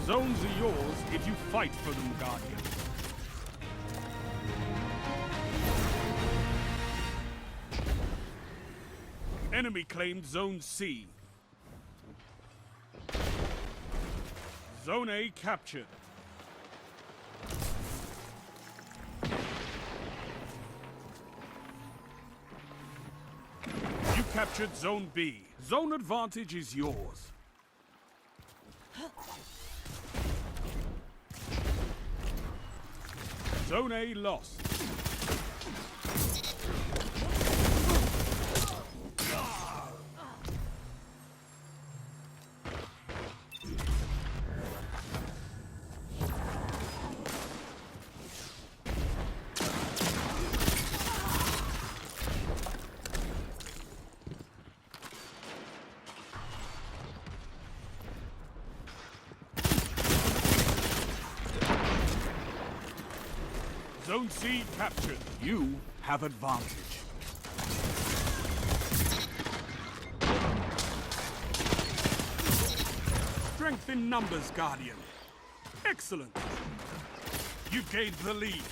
zones are yours if you fight for them, Guardian. Enemy claimed Zone C. Zone A captured. You captured Zone B. Zone advantage is yours. Zone A lost. Zone C captured. You have advantage. Strength in numbers, Guardian. Excellent. You gained the lead.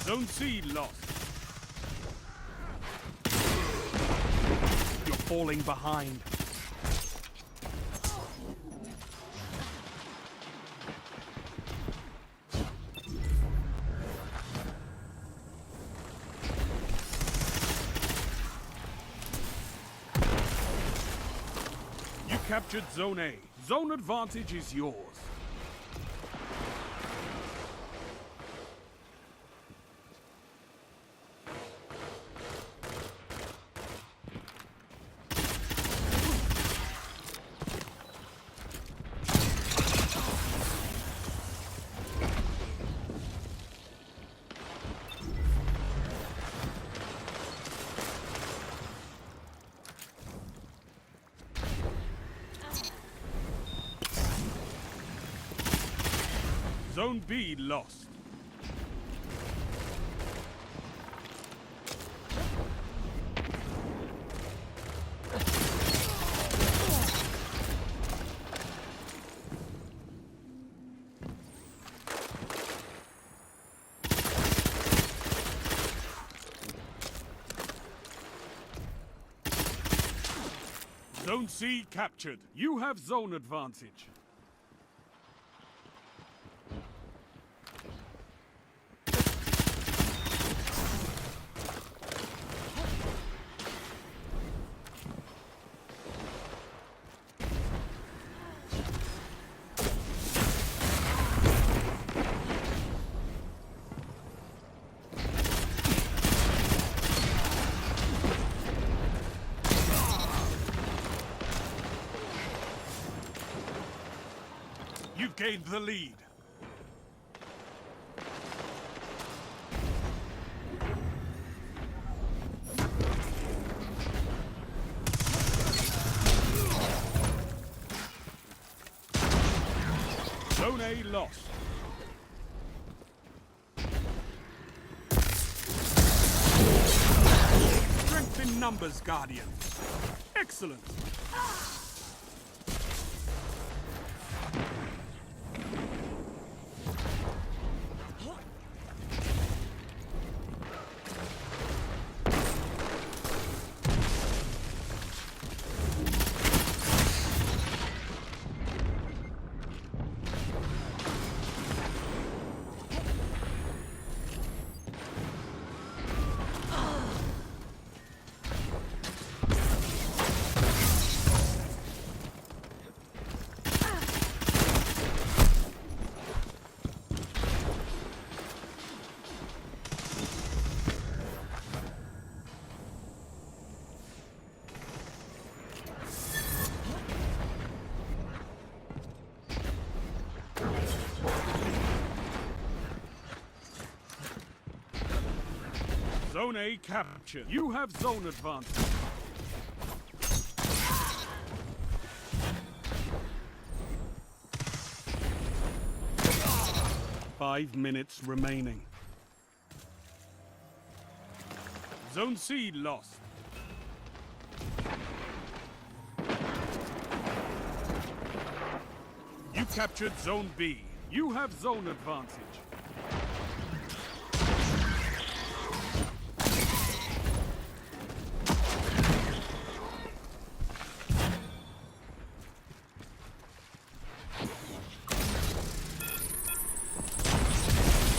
Zone C lost. You're falling behind. You captured Zone A. Zone advantage is yours. Zone B lost. Zone C captured. You have zone advantage. You've gained the lead. Zone A lost. Strength in numbers, Guardian. Excellent. Zone A captured. You have zone advantage. 5 minutes remaining. Zone C lost. You captured Zone B. You have zone advantage.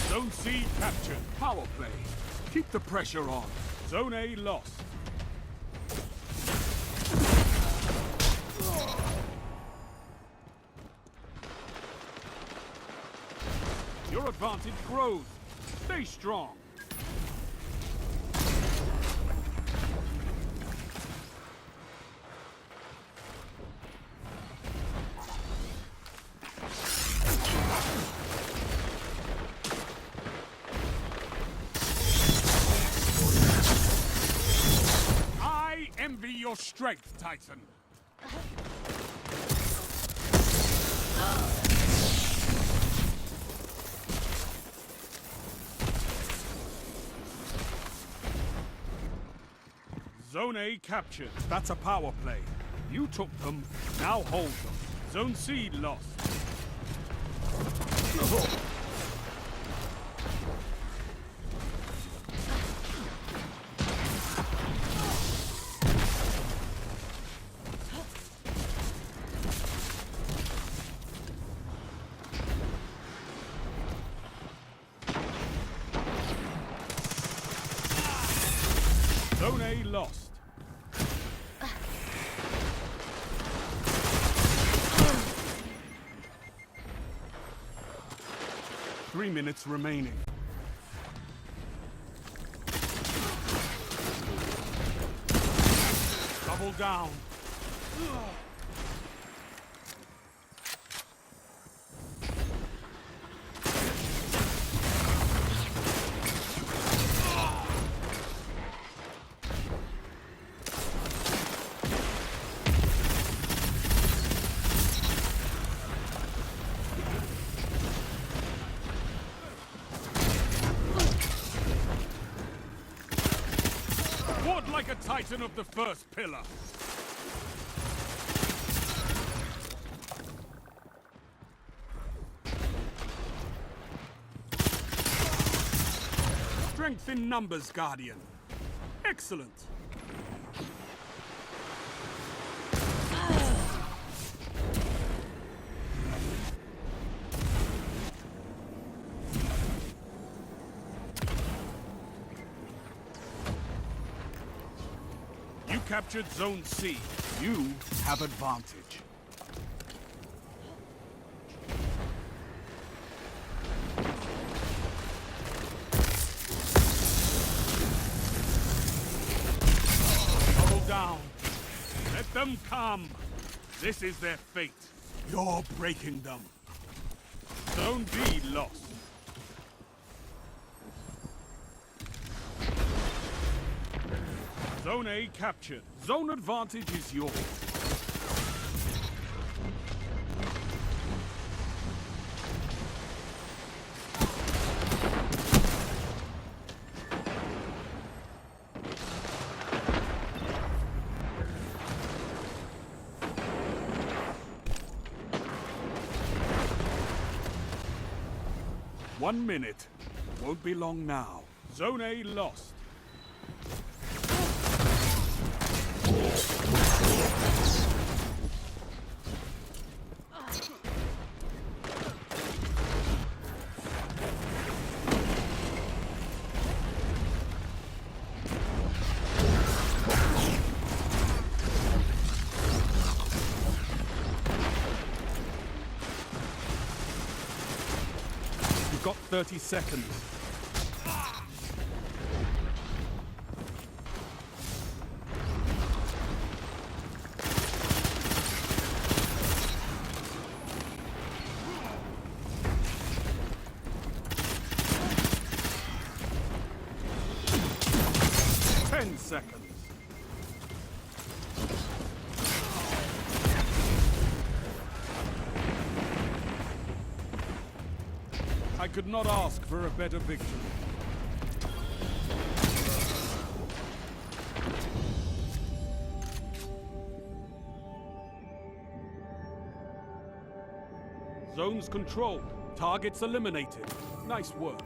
Zone C captured. Power play. Keep the pressure on. Zone A lost. Your advantage grows. Stay strong. I envy your strength, Titan. Zone A captured. That's a power play. You took them, now hold them. Zone C lost. Zone A lost. 3 minutes remaining. Double down. Ward like a Titan of the first pillar. Strength in numbers, Guardian. Excellent. You captured Zone C. You have advantage. Double down. Let them come. This is their fate. You're breaking them. Zone B lost. Zone A captured. Zone advantage is yours. One minute. Won't be long now. Zone A lost. You've got 30 seconds. Seconds. I could not ask for a better victory. Zones controlled. Targets eliminated. Nice work.